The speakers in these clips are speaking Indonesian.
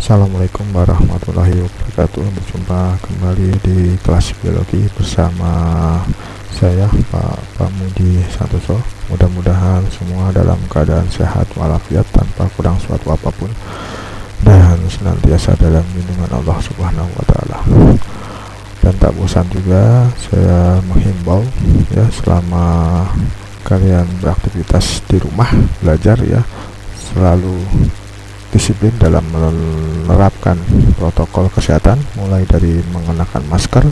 Assalamualaikum warahmatullahi wabarakatuh. Berjumpa kembali di kelas biologi bersama saya Pak Pamudi Santoso. Mudah-mudahan semua dalam keadaan sehat walafiat tanpa kurang suatu apapun dan senantiasa dalam lindungan Allah Subhanahu wa taala. Dan tak bosan juga saya menghimbau ya, selama kalian beraktivitas di rumah belajar ya, selalu disiplin dalam menerapkan protokol kesehatan, mulai dari mengenakan masker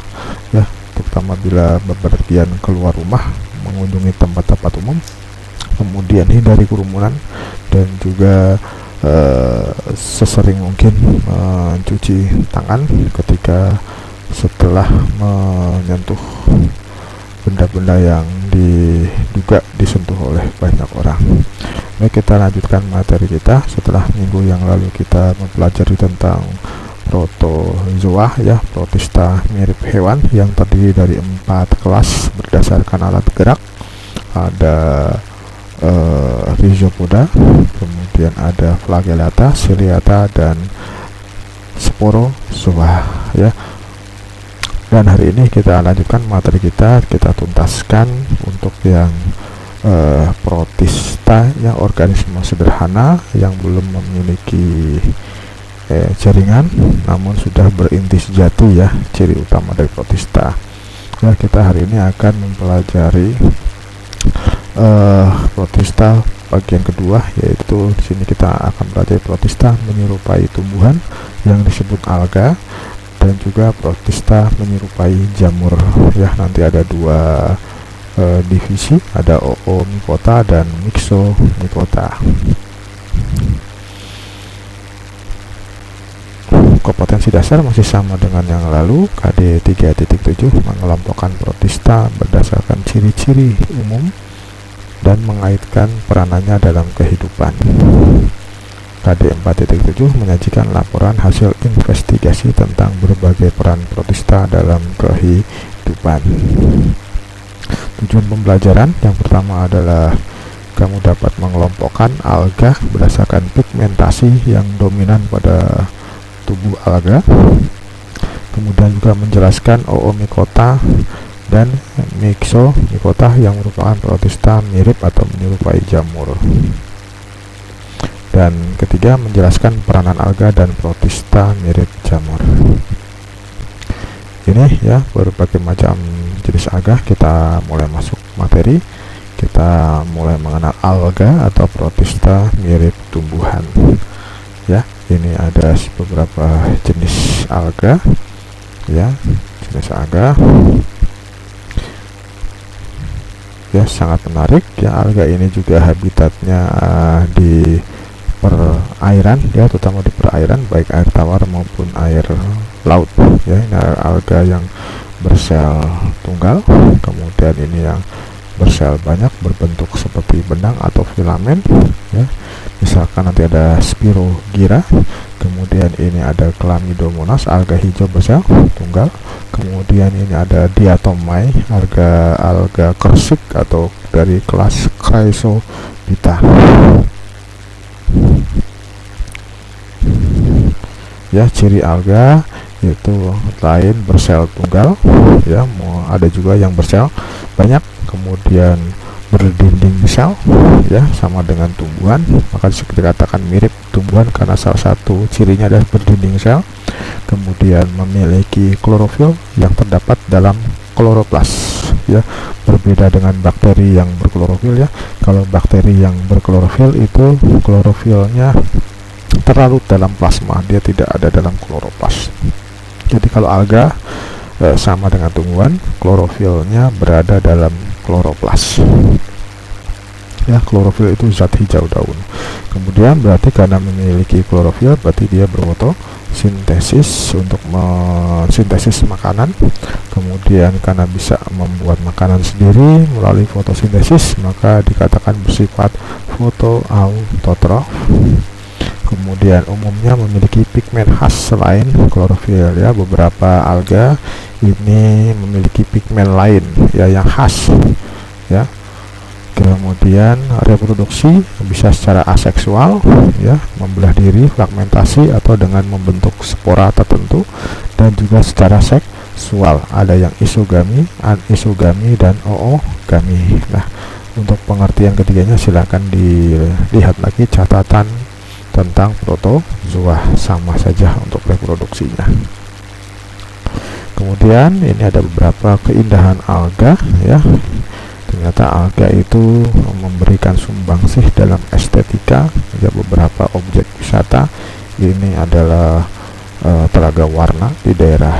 ya, terutama bila bepergian keluar rumah, mengunjungi tempat-tempat umum, kemudian hindari kerumunan, dan juga sesering mungkin mencuci tangan ketika setelah menyentuh benda-benda yang diduga disentuh oleh banyak orang. Baik, kita lanjutkan materi kita. Setelah minggu yang lalu kita mempelajari tentang protozoa ya, protista mirip hewan, yang terdiri dari 4 kelas berdasarkan alat gerak. Ada Rhizopoda, kemudian ada Flagellata, Ciliata, dan Sporozoa ya. Dan hari ini kita lanjutkan materi kita tuntaskan untuk yang protista ya, organisme sederhana yang belum memiliki jaringan namun sudah berinti sejati ya, ciri utama dari protista ya. Kita hari ini akan mempelajari protista bagian kedua, yaitu di sini kita akan belajar protista menyerupai tumbuhan yang disebut alga, dan juga protista menyerupai jamur ya. Nanti ada 2 divisi, ada Oomycota dan Myxomycota. Kompetensi dasar masih sama dengan yang lalu. KD 3.7 mengelompokkan protista berdasarkan ciri-ciri umum dan mengaitkan peranannya dalam kehidupan. KD 4.7 menyajikan laporan hasil investigasi tentang berbagai peran protista dalam kehidupan. Tujuan pembelajaran yang pertama adalah kamu dapat mengelompokkan alga berdasarkan pigmentasi yang dominan pada tubuh alga. Kemudian juga menjelaskan Oomycota dan Myxomycota yang merupakan protista mirip atau menyerupai jamur. Dan ketiga, menjelaskan peranan alga dan protista mirip jamur. Ini ya, berbagai macam jenis alga. Kita mulai masuk materi. Kita mulai mengenal alga atau protista mirip tumbuhan ya. Ini ada beberapa jenis alga ya, jenis alga ya, sangat menarik ya. Alga ini juga habitatnya di perairan ya, terutama di perairan, baik air tawar maupun air laut ya. Ini alga yang bersel tunggal, kemudian ini yang bersel banyak berbentuk seperti benang atau filamen ya. Misalkan nanti ada Spirogyra, kemudian ini ada Chlamydomonas, alga hijau bersel tunggal, kemudian ini ada Diatomai, alga kersik atau dari kelas Chrysophyta ya. Ciri alga itu lain bersel tunggal ya, ada juga yang bersel banyak, kemudian berdinding sel ya, sama dengan tumbuhan, maka dikatakan mirip tumbuhan karena salah satu cirinya adalah berdinding sel. Kemudian memiliki klorofil yang terdapat dalam kloroplas ya, berbeda dengan bakteri yang berklorofil ya. Kalau bakteri yang berklorofil itu klorofilnya terlarut dalam plasma, dia tidak ada dalam kloroplas. Jadi kalau alga sama dengan tumbuhan, klorofilnya berada dalam kloroplas ya. Klorofil itu zat hijau daun. Kemudian berarti karena memiliki klorofil, berarti dia berfotosintesis untuk mensintesis makanan. Kemudian karena bisa membuat makanan sendiri melalui fotosintesis, maka dikatakan bersifat fotoautotrof. Kemudian umumnya memiliki pigmen khas selain klorofil ya. Beberapa alga ini memiliki pigmen lain ya yang khas ya. Kemudian reproduksi bisa secara aseksual, ya, membelah diri, fragmentasi, atau dengan membentuk spora tertentu, dan juga secara seksual, ada yang isogami, anisogami, dan oogami. Nah, untuk pengertian ketiganya silakan dilihat lagi catatan tentang protozoa, sama saja untuk reproduksinya. Kemudian ini ada beberapa keindahan alga, ya. Ternyata alga itu memberikan sumbangsih dalam estetika. Ada beberapa objek wisata. Ini adalah Telaga Warna di daerah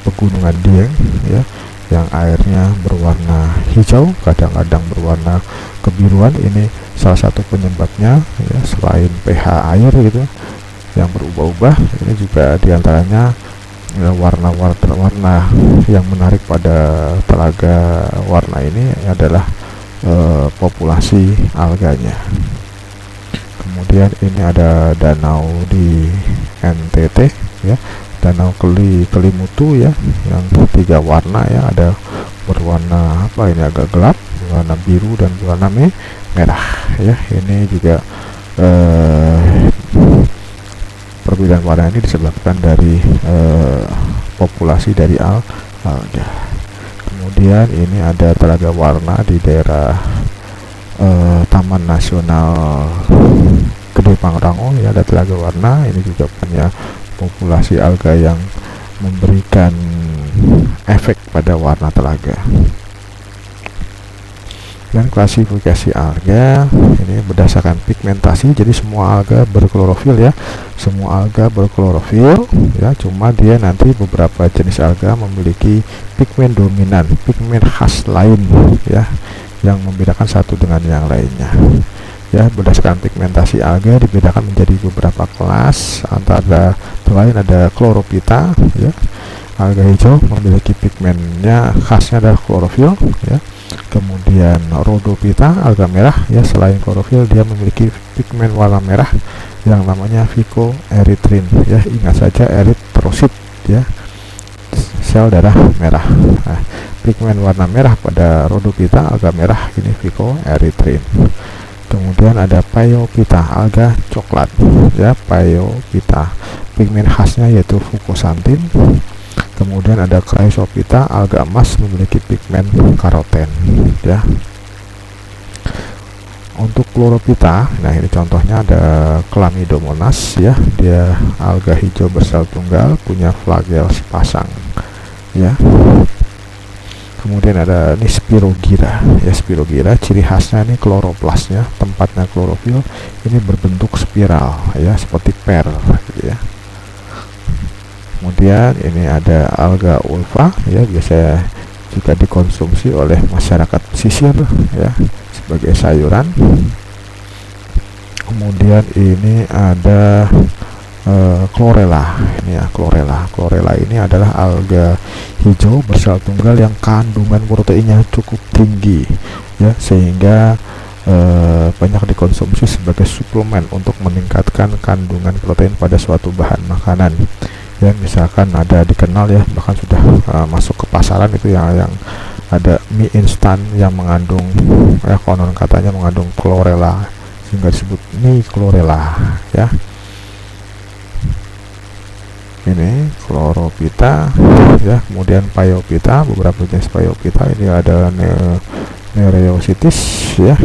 pegunungan Dieng, ya, yang airnya berwarna hijau, kadang-kadang berwarna kebiruan. Ini salah satu penyebabnya, ya, selain pH air gitu yang berubah-ubah. Ini juga diantaranya warna-warna yang menarik pada Telaga Warna ini adalah populasi alganya. Kemudian ini ada danau di NTT, ya, danau Kelimutu, ya, yang 3 warna, ya, ada berwarna apa ini, agak gelap, warna biru, dan warna merah, ya. Ini juga perbedaan warna ini disebabkan dari populasi dari alga. Kemudian ini ada Telaga Warna di daerah Taman Nasional Gede Pangrango, ya, ada Telaga Warna. Ini juga punya populasi alga yang memberikan efek pada warna telaga. Dan klasifikasi alga ini berdasarkan pigmentasi. Jadi semua alga berklorofil, ya, semua alga berklorofil, ya, cuma dia nanti beberapa jenis alga memiliki pigmen dominan, pigmen khas lain, ya, yang membedakan satu dengan yang lainnya. Ya, berdasarkan pigmentasi alga dibedakan menjadi beberapa kelas, antara lain ada Chlorophyta, ya. Alga hijau memiliki pigmennya khasnya adalah klorofil, ya. Kemudian Rhodophyta, alga merah, ya, selain klorofil dia memiliki pigmen warna merah yang namanya phycoerythrin, ya. Ingat saja eritrosit, ya, sel darah merah. Nah, pigmen warna merah pada Rhodophyta, alga merah, ini phycoerythrin. Kemudian ada Phaeophyta, alga coklat, ya, Phaeophyta, pigmen khasnya yaitu fucoxanthin. Kemudian ada Chrysophyta, alga emas, memiliki pigmen karoten, ya. Untuk Chlorophyta, nah ini contohnya ada Chlamydomonas, ya, dia alga hijau bersel tunggal, punya flagel sepasang, ya. Kemudian ada ini Spirogyra, ya, Spirogyra ciri khasnya ini kloroplasnya, tempatnya klorofil ini berbentuk spiral, ya, seperti per, gitu, ya. Kemudian ini ada alga ulva, ya, biasa juga dikonsumsi oleh masyarakat pesisir, ya, sebagai sayuran. Kemudian ini ada Chlorella, ini, ya, Chlorella ini adalah alga hijau bersel tunggal yang kandungan proteinnya cukup tinggi, ya, sehingga banyak dikonsumsi sebagai suplemen untuk meningkatkan kandungan protein pada suatu bahan makanan. Ya, misalkan ada dikenal, ya, bahkan sudah masuk ke pasaran itu yang ada mie instan yang mengandung, ya, konon katanya mengandung Chlorella, sehingga disebut mie Chlorella, ya. Ini Chlorophyta, ya. Kemudian Phaeophyta, beberapa jenis Phaeophyta ini ada Nereositis, ya.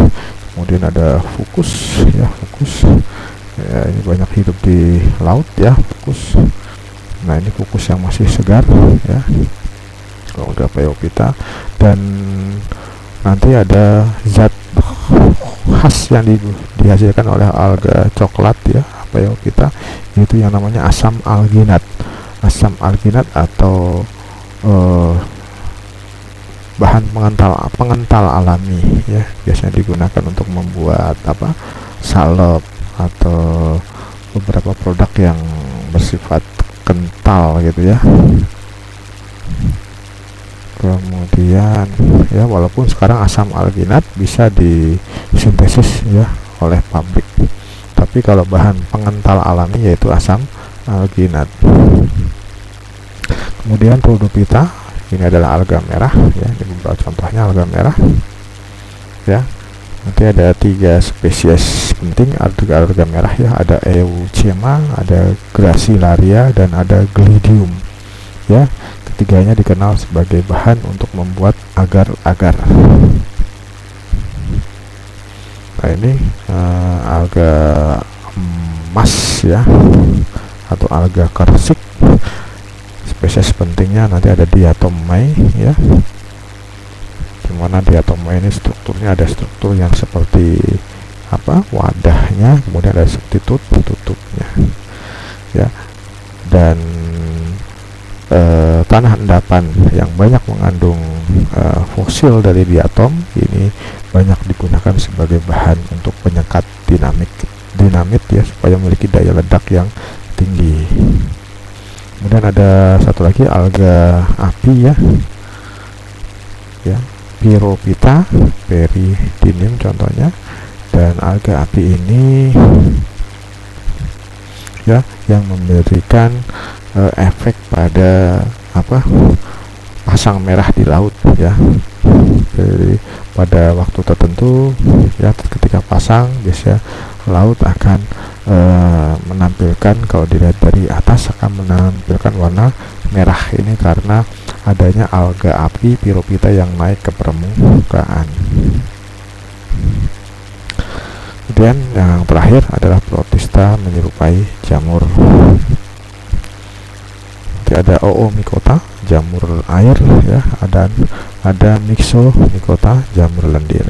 Kemudian ada Fucus, ya, Fucus, ya, ini banyak hidup di laut, ya, Fucus. Nah, ini Fucus yang masih segar, ya. Kalau udah Phaeophyta, dan nanti ada zat khas yang dihasilkan oleh alga coklat, ya, Phaeophyta, itu yang namanya asam alginat. Asam alginat atau bahan pengental alami, ya, biasanya digunakan untuk membuat apa, salep atau beberapa produk yang bersifat kental, gitu, ya. Kemudian, ya, walaupun sekarang asam alginat bisa disintesis, ya, oleh pabrik, tapi kalau bahan pengental alami yaitu asam alginat. Kemudian Rhodophyta, ini adalah alga merah, ya, ini beberapa contohnya alga merah, ya. Nanti ada 3 spesies penting alga merah ya, ada Euchema, ada Gracilaria, dan ada Glydium ya. Ketiganya dikenal sebagai bahan untuk membuat agar-agar. Nah ini alga emas ya, atau alga karsik. Spesies pentingnya nanti ada Diatomae ya, dimana Diatomae ini strukturnya ada struktur yang seperti apa, wadahnya, kemudian ada seperti tutupnya ya. Dan tanah endapan yang banyak mengandung fosil dari diatom ini banyak digunakan sebagai bahan untuk penyekat dinamit ya, supaya memiliki daya ledak yang tinggi. Kemudian ada satu lagi alga api ya, Pyrophyta, Peridinium contohnya. Dan alga api ini ya yang memberikan efek pada apa, pasang merah di laut ya. Jadi pada waktu tertentu ya, ketika pasang biasanya laut akan menampilkan, kalau dilihat dari atas akan menampilkan warna merah. Ini karena adanya alga api Pyrophyta yang naik ke permukaan. Kemudian yang terakhir adalah Protista menyerupai jamur. Nanti ada Oomycota, jamur air ya, ada Myxomycota, jamur lendir.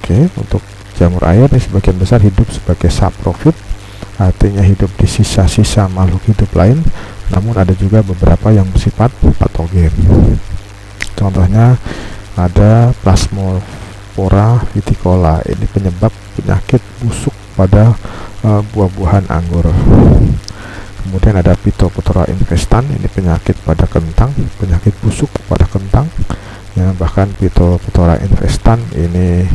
Oke, untuk jamur air ini sebagian besar hidup sebagai saprofit, artinya hidup di sisa-sisa makhluk hidup lain, namun ada juga beberapa yang bersifat patogen. Contohnya ada Plasmopora viticola, ini penyebab penyakit busuk pada buah-buahan anggur. Kemudian ada Phytophthora infestan, ini penyakit pada kentang, penyakit busuk pada kentang ya. Bahkan Phytophthora infestan ini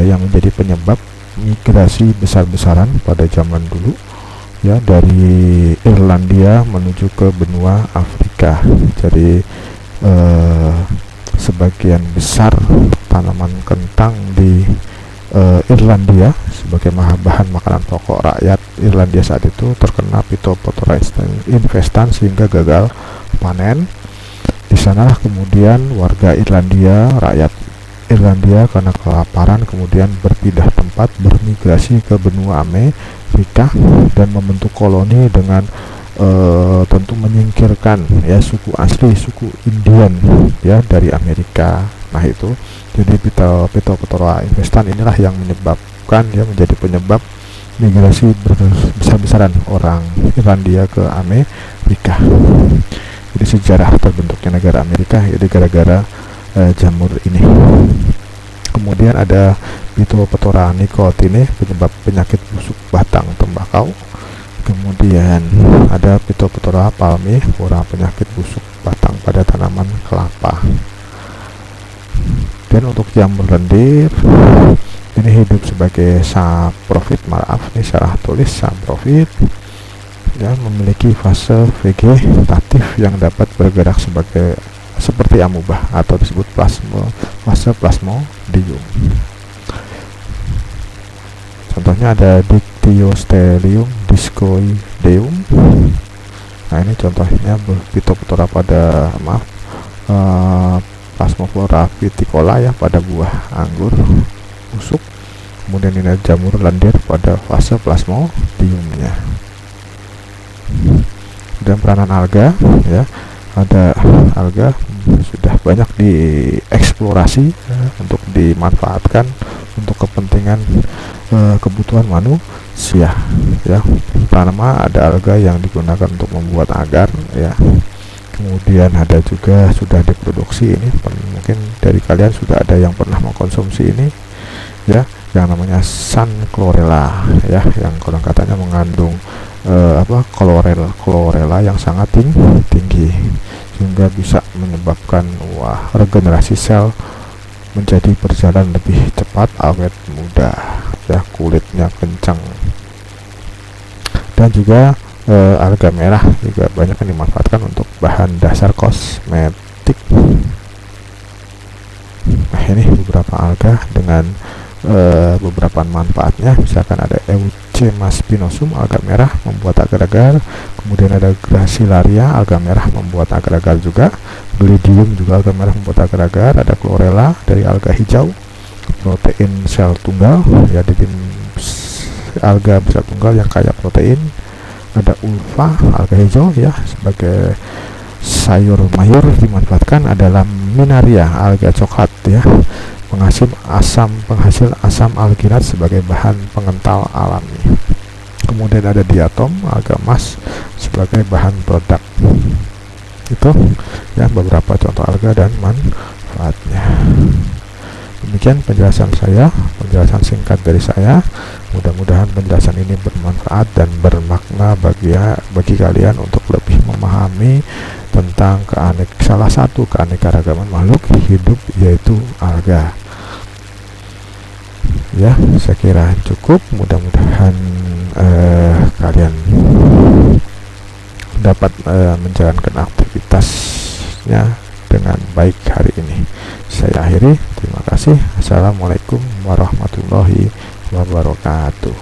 yang menjadi penyebab migrasi besar-besaran pada zaman dulu ya, dari Irlandia menuju ke benua Afrika. Jadi sebagian besar tanaman kentang di Irlandia sebagai bahan makanan pokok rakyat Irlandia saat itu terkena Phytophthora infestan sehingga gagal panen. Di sanalah kemudian warga Irlandia, rakyat Irlandia karena kelaparan kemudian berpindah tempat, bermigrasi ke benua Amerika dan membentuk koloni dengan tentu menyingkirkan ya suku asli, suku Indian ya dari Amerika. Nah itu jadi Phytophthora infestan inilah yang menyebabkan ya, menjadi penyebab migrasi besar-besaran orang Irlandia ke Amerika. Jadi sejarah terbentuknya negara Amerika jadi gara-gara jamur ini. Kemudian ada Phytophthora nicotine, penyebab penyakit busuk batang tembakau. Kemudian ada Phytophthora palmifera, penyakit busuk batang pada tanaman kelapa. Dan untuk jamur lendir ini hidup sebagai saprofit, ini salah tulis, saprofit ya, memiliki fase vegetatif yang dapat bergerak seperti amubah atau disebut fase plasmodium. Contohnya ada Dictyostelium discoideum. Nah ini contohnya Phytophthora pada Plasmopora viticola ya, pada buah anggur busuk. Kemudian ini jamur lendir pada fase plasmodiumnya. Dan peranan alga ya, ada alga sudah banyak dieksplorasi ya, untuk dimanfaatkan untuk kepentingan kebutuhan manusia ya. Pertama ada alga yang digunakan untuk membuat agar ya. Kemudian ada juga sudah diproduksi, ini mungkin dari kalian sudah ada yang pernah mengkonsumsi ini ya, yang namanya Sun-chlorella ya, yang konon katanya mengandung chlorella yang sangat tinggi sehingga bisa menyebabkan regenerasi sel menjadi berjalan lebih cepat, awet muda ya, kulitnya kencang. Dan juga alga merah juga banyak yang dimanfaatkan untuk bahan dasar kosmetik. Nah ini beberapa beberapa alga dengan beberapa manfaatnya. Misalkan ada Eucema spinosum, alga merah membuat agar-agar. Kemudian ada Gracilaria, alga merah membuat agar-agar juga. Glidium juga alga merah membuat agar-agar. Ada Chlorella dari alga hijau, protein sel tunggal, ya, di alga sel tunggal yang kaya protein. Ada Ulva, alga hijau, ya, sebagai sayur mayur dimanfaatkan. Ada Laminaria, alga coklat, ya, penghasil asam alginat sebagai bahan pengental alami. Kemudian ada Diatom, alga emas sebagai bahan produk. Itu ya beberapa contoh alga dan manfaatnya. Demikian penjelasan penjelasan singkat dari saya. Mudah-mudahan penjelasan ini bermanfaat dan bermakna bagi kalian untuk lebih memahami tentang salah satu keanekaragaman makhluk hidup, yaitu alga. Ya, saya kira cukup. Mudah-mudahan kalian dapat menjalankan aktivitasnya dengan baik hari ini. Saya akhiri. Terima kasih. Assalamualaikum warahmatullahi wabarakatuh.